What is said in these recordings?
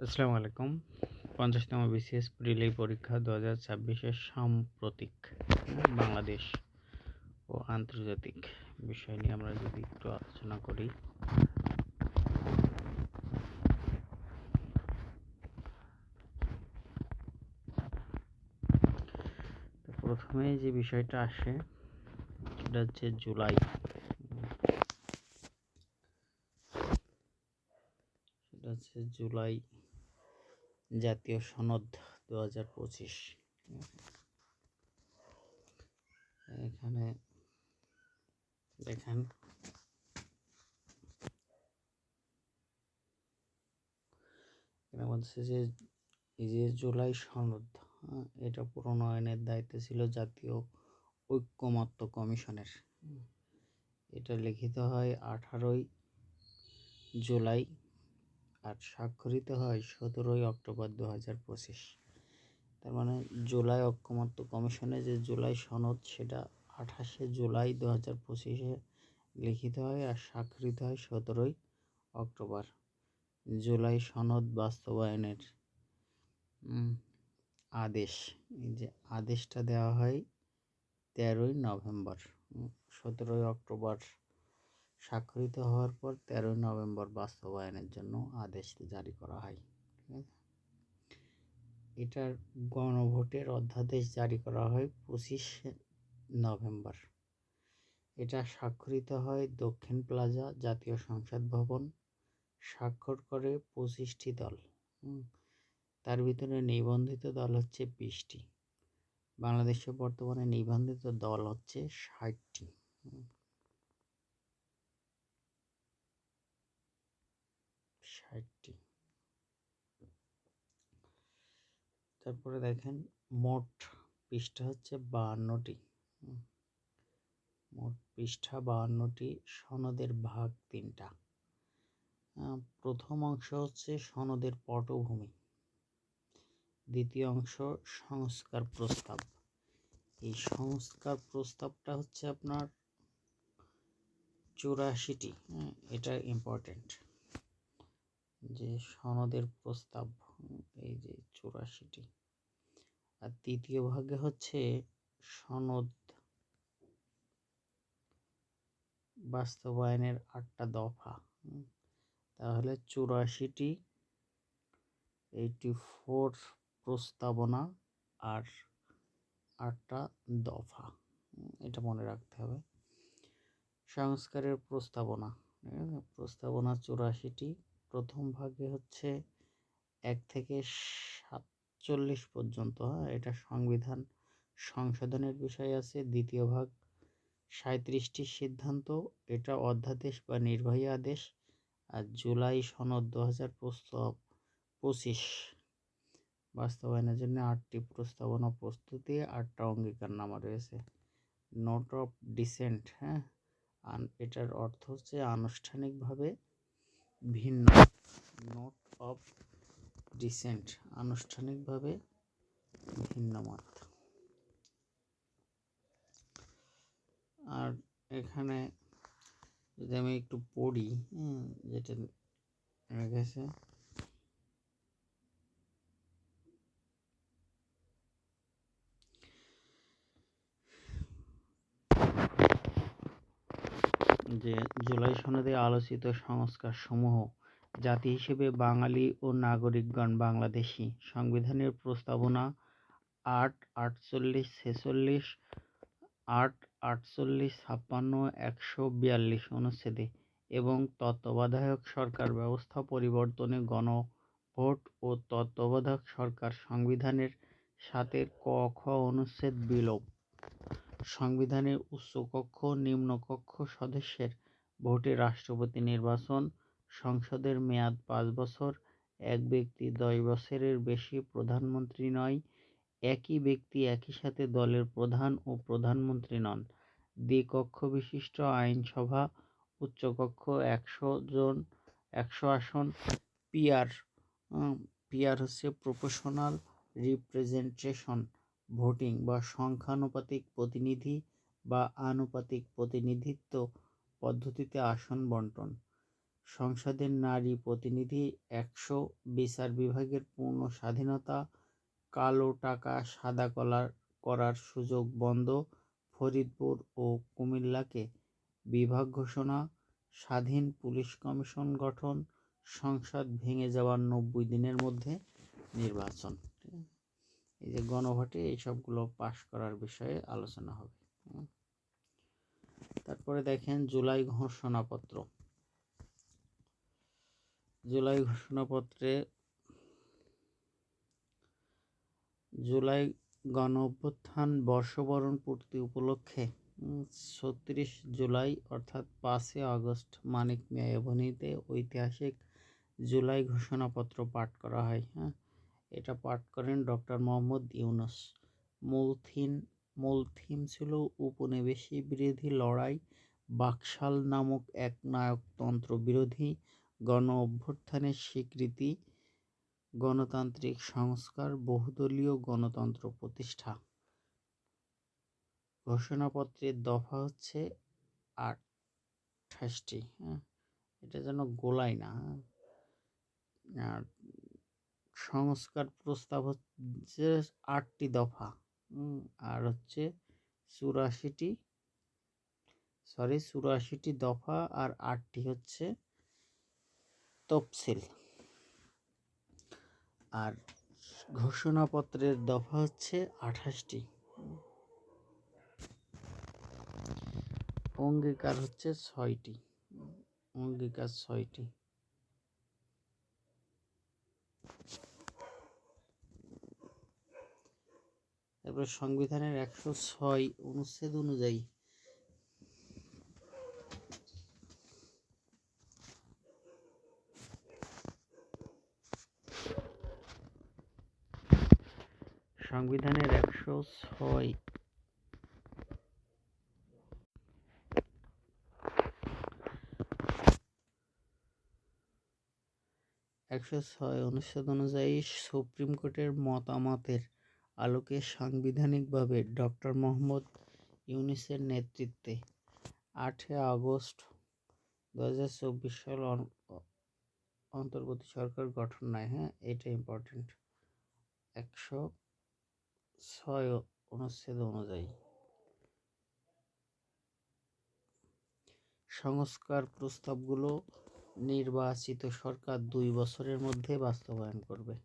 আসসালামু আলাইকুম। ৫০তম বিসিএস প্রিলি পরীক্ষা ২০২৬-এর সাম্প্রতিক বাংলাদেশ ও আন্তর্জাতিক বিষয় নিয়ে আমরা যদি একটু আলোচনা করি। প্রথমে যে বিষয়টা আসে সেটা হচ্ছে জুলাই জাতীয় সনদ ২০২৫। এখানে দেখেন বলছে যে এই যে জুলাই সনদ, এটা প্রণয়নের দায়িত্ব ছিল জাতীয় ঐক্যমত্য কমিশনের। এটা লিখিত হয় 18ই জুলাই আর স্বাক্ষরিত হয় 17ই অক্টোবর 2025। তার মানে জুলাই ঐক্যমত্য কমিশনে যে জুলাই সনদ সেটা 28শে জুলাই 2025-এ লিখিত হয় আর স্বাক্ষরিত হয় 17ই অক্টোবর। জুলাই সনদ বাস্তবায়নের আদেশ, এই যে আদেশটা দেওয়া হয় 13ই নভেম্বর। 17ই অক্টোবর স্বাক্ষরিত হওয়ার পর 13ই নভেম্বর বাস্তবায়নের জন্য আদেশ জারি করা হয়। ঠিক আছে, এটার গণভোটের অধ্যাদেশ জারি করা হয় 25শে নভেম্বর। এটা স্বাক্ষরিত হয় দক্ষিণ প্লাজা জাতীয় সংসদ ভবন। স্বাক্ষর করে 25টি দল। তার ভিতরে নিবন্ধিত দল হচ্ছে 20টি। বাংলাদেশে বর্তমানে নিবন্ধিত দল হচ্ছে 60টি। তারপরে দেখেন মোট পৃষ্ঠা হচ্ছে 52টি। মোট পৃষ্ঠা 52টি। সনদের ভাগ 3টা। প্রথম অংশ হচ্ছে সনদের পটভূমি, দ্বিতীয় অংশ সংস্কার প্রস্তাব। এই সংস্কার প্রস্তাবটা হচ্ছে আপনার 84টি। এটা ইম্পর্টেন্ট যে সনদের প্রস্তাব এই যে 84টি। আর তৃতীয় ভাগে হচ্ছে সনদ বাস্তবায়নের 8টা দফা। তাহলে 84টি 84 প্রস্তাবনা আর 8টা দফা, এটা মনে রাখতে হবে। সংস্কারের প্রস্তাবনা, প্রস্তাবনা 84টি। প্রথম ভাগে হচ্ছে 1 থেকে 47 পর্যন্ত, এটা সংবিধান সংশোধনের বিষয় আছে। দ্বিতীয় ভাগ 37টি সিদ্ধান্ত, এটা অধ্যাদেশ বা নির্বাহী আদেশ। আর জুলাই সনদ 2025 বাস্তবায়নের জন্য 8টি প্রস্তাবনা প্রস্তুতি, 8টা অঙ্গীকারনামা রয়েছে। নোট অফ ডিসেন্ট, এটার অর্থ হচ্ছে আনুষ্ঠানিকভাবে ভিন্ন। নোট অফ ডিসেন্ট, আনুষ্ঠানিকভাবে ভিন্ন মত। আর এখানে যদি আমি একটু পড়ি, যেটা গেছে যে জুলাই সনদে আলোচিত সংস্কার সমূহ জাতি হিসেবে বাঙালি ও নাগরিকগণ বাংলাদেশী সংবিধানের প্রস্তাবনা 8, 48, 46, 8, 48, 56, 142 অনুচ্ছেদে এবং তত্ত্বাবধায়ক সরকার ব্যবস্থা পরিবর্তনে গণভোট ও তত্ত্বাবধায়ক সরকার সংবিধানের 7 ক, খ অনুচ্ছেদ বিলোপ। সংবিধানের উচ্চকক্ষ নিম্নকক্ষ সদস্যের ভোটে রাষ্ট্রপতি নির্বাচন। সংসদের মেয়াদ 5 বছর। এক ব্যক্তি 10 বছরের বেশি প্রধানমন্ত্রী নয়। একই ব্যক্তি একই সাথে দলের প্রধান ও প্রধানমন্ত্রী নন। দ্বিকক্ষ বিশিষ্ট আইনসভা। উচ্চকক্ষ 100 আসন। পিআর হচ্ছে প্রপোর্শনাল রিপ্রেজেন্টেশন ভোটিং বা সংখ্যানুপাতিক প্রতিনিধি বা আনুপাতিক প্রতিনিধিত্ব পদ্ধতিতে আসন বন্টন। সংসদের নারী প্রতিনিধি 100, বিচার বিভাগের পূর্ণ স্বাধীনতা, কালো টাকা সাদা করার সুযোগ বন্ধ, ফরিদপুর ও কুমিল্লাকে বিভাগ ঘোষণা, স্বাধীন পুলিশ কমিশন গঠন, সংসদ ভেঙে যাওয়ার 90 দিনের মধ্যে নির্বাচন। এই যে গণভোটে এই সবগুলো পাশ করার বিষয়ে আলোচনা হবে। তারপরে দেখেন জুলাই ঘোষণাপত্র। জুলাই ঘোষণাপত্রে জুলাই গণ অভ্যুত্থান বর্ষবরণ পূর্তি উপলক্ষে 36 জুলাই অর্থাৎ 5 আগস্ট মানিক মিয়া এভিনিউতে ঐতিহাসিক জুলাই ঘোষণাপত্র পাঠ করা হয়। এটা পাঠ করেন ডক্টর মোহাম্মদ ইউনূস। মূল থিম ছিল উপনিবেশী বিরোধী লড়াই, বাকশাল নামক এক নায়কতন্ত্র বিরোধী গণ অভ্যুত্থানের স্বীকৃতি, গণতান্ত্রিক সংস্কার, বহুদলীয় গণতন্ত্র প্রতিষ্ঠা। ঘোষণাপত্রের দফা হচ্ছে 28টি। এটা যেন গোলাই না। আর সংস্কার প্রস্তাব হচ্ছে 8টি দফা, আর হচ্ছে 84টি দফা আর 8টি হচ্ছে তফসিল। আর ঘোষণাপত্রের দফা হচ্ছে 28টি, অঙ্গীকার হচ্ছে 6টি। তারপর সংবিধানের 106 অনুচ্ছেদ অনুযায়ী সংবিধানের 106 অনুচ্ছেদ অনুযায়ী সুপ্রিম কোর্টের মতামতের আলোকে সাংবিধানিকভাবে ডক্টর মোহাম্মদ ইউনূসের নেতৃত্বে 8 আগস্ট 2024 সাল অন্তর্বর্তী সরকার গঠন নেয়। এটা ইম্পর্টেন্ট। 106 অনুচ্ছেদ অনুযায়ী সংস্কার প্রস্তাবগুলো নির্বাচিত সরকার 2 বছরের মধ্যে বাস্তবায়ন করবে।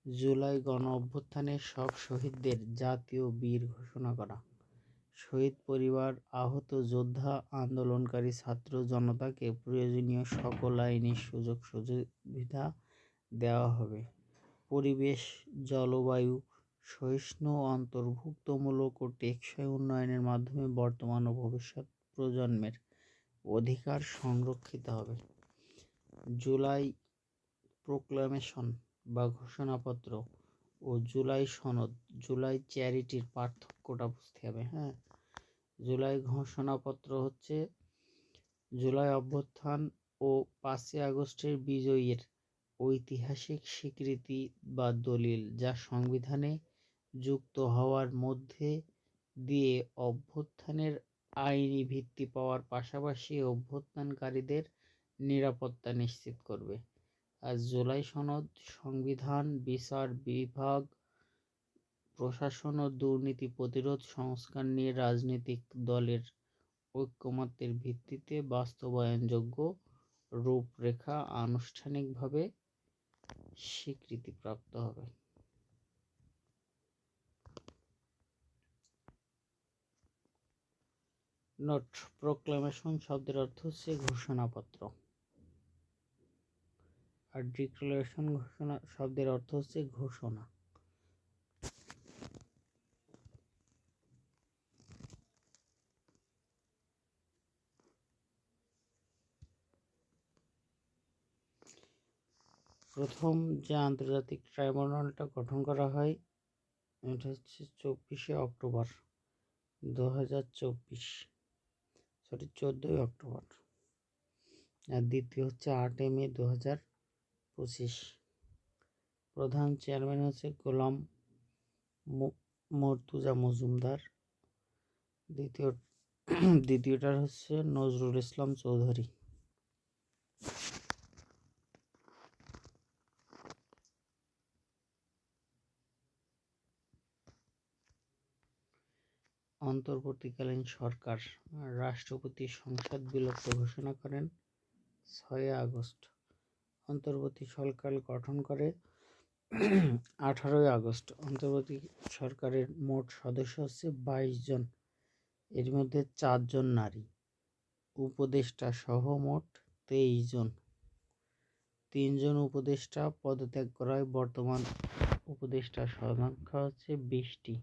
জুলাই গণ অভ্যুত্থানের সব শহীদদের জাতীয় বীর ঘোষণা করা। শহীদ পরিবার, আহত যোদ্ধা, আন্দোলনকারী ছাত্র জনতাকে প্রয়োজনীয় সকল আইনি সুযোগ সুবিধা দেওয়া হবে। পরিবেশ, জলবায়ু সহিষ্ণু, অন্তর্ভুক্তমূলক ও টেকসই উন্নয়নের মাধ্যমে বর্তমান ও ভবিষ্যৎ প্রজন্মের অধিকার সংরক্ষিত হবে। জুলাই প্রোক্লামেশন বা ঘোষণাপত্র ও জুলাই সনদ, জুলাই চ্যারিটির পার্থক্যটা বুঝতে হবে। জুলাই ঘোষণাপত্র হচ্ছে জুলাই অভ্যুত্থান ও 5 আগস্টের বিজয়ের ঐতিহাসিক স্বীকৃতি বা দলিল, যা সংবিধানে যুক্ত হওয়ার মধ্যে দিয়ে অভ্যুত্থানের আইনি ভিত্তি পাওয়ার পাশাপাশি অভ্যুত্থানকারীদের নিরাপত্তা নিশ্চিত করবে। আর জুলাই সনদ সংবিধান, বিচার বিভাগ, প্রশাসন ও দুর্নীতি প্রতিরোধ সংস্কার নিয়ে রাজনৈতিক দলের ঐকমত্যের ভিত্তিতে বাস্তবায়নযোগ্য রূপরেখা আনুষ্ঠানিকভাবে স্বীকৃতিপ্রাপ্ত হবে। নোট: প্রোক্লামেশন শব্দের অর্থ হচ্ছে ঘোষণাপত্র, আর ডিক্লারেশন শব্দের অর্থ হচ্ছে ঘোষণা। প্রথম যে আন্তর্জাতিক ট্রাইব্যুনালটা গঠন করা হয় এটা হচ্ছে 14 অক্টোবর 2024, 14 অক্টোবর। আর দ্বিতীয় হচ্ছে 8 মে 2025। প্রধান চেয়ারম্যান হচ্ছে গোলাম মর্তুজা মজুমদার। দ্বিতীয় দ্বিতীয়টা হচ্ছে নজরুল ইসলাম চৌধুরী। অন্তর্বর্তীকালীন সরকার রাষ্ট্রপতি সংসদ বিলুপ্ত ঘোষণা করেন 6 আগস্ট। অন্তর্বর্তী সরকার গঠন করে 18 আগস্ট। অন্তর্বর্তী সরকারের মোট সদস্য হচ্ছে 22 জন, এর মধ্যে 4 জন নারী। উপদেষ্টা সহ মোট 23 জন। 3 জন উপদেষ্টা পদত্যাগ করায় বর্তমান উপদেষ্টা সংখ্যা হচ্ছে 20টি।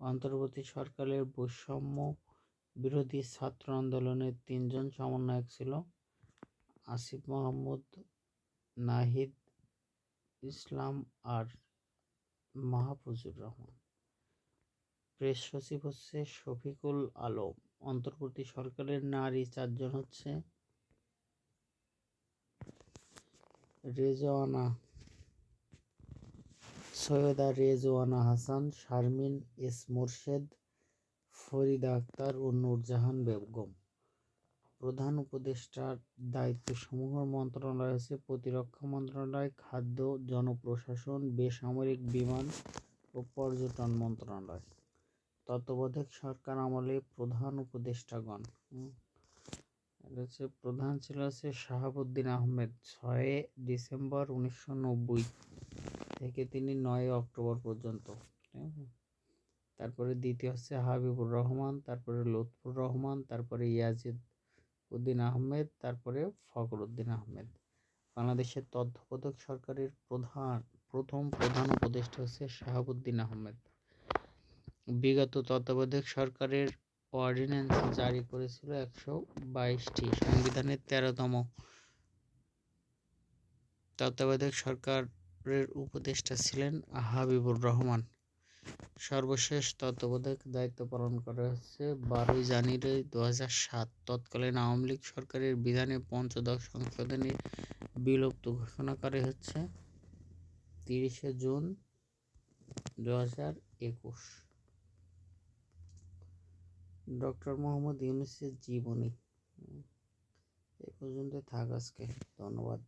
অন্তর্বর্তী সরকারের বৈষম্য বিরোধী ছাত্র আন্দোলনের 3 জন সমন্বয়ক ছিল: আসিফ মাহমুদ, নাহিদ ইসলাম আর মাহফুজুর রহমান। প্রেস সচিব হচ্ছে শফিকুল আলম। অন্তর্বর্তী সরকারের নারী 4 জন হচ্ছে: সৈয়দা রেজওয়ানা হাসান, শারমিন এস মোরশেদ, ফরিদা আক্তার ও নূরজাহান বেগম। প্রধান উপদেষ্টার দায়িত্বসমূহ মন্ত্রণালয় হচ্ছে প্রতিরক্ষা মন্ত্রণালয়, খাদ্য, জনপ্রশাসন, বেসামরিক বিমান ও পর্যটন মন্ত্রণালয়। তত্ত্বাবধায়ক সরকার আমলে প্রধান উপদেষ্টাগণ প্রধান ছিল শাহাবুদ্দিন আহমেদ। 6 ডিসেম্বর 1990 থেকে তিনি 9 অক্টোবর পর্যন্ত। তারপরে দ্বিতীয় হচ্ছে হাবিবুর রহমান, তারপরে লুৎফুর রহমান, তারপরে ইয়াজিদ উদ্দিন আহমেদ, তারপরে ফখরুদ্দিন আহমেদ। বাংলাদেশের তত্ত্বাবধায়ক সরকারের প্রথম প্রধান উপদেষ্টা হচ্ছে শাহাবুদ্দিন আহমেদ। বিগত তত্ত্বাবধায়ক সরকারের অর্ডিন্যান্স জারি করেছিল 122টি। সংবিধানের 13তম তত্ত্বাবধায়ক সরকারের উপদেষ্টা ছিলেন হাবিবুর রহমান। সর্বশেষ তত্ত্বাবধায়ক দায়িত্ব পালন করা হচ্ছে 12 জানুয়ারি 2007। তৎকালীন আওয়ামী লীগ সরকারের বিধানে পঞ্চদশ সংশোধনীর বিলুপ্ত ঘোষণা করে হচ্ছে 30 জুন 2021। ডক্টর মোহাম্মদ ইউনূসের জীবনী। এ পর্যন্ত থাক আজকে। ধন্যবাদ।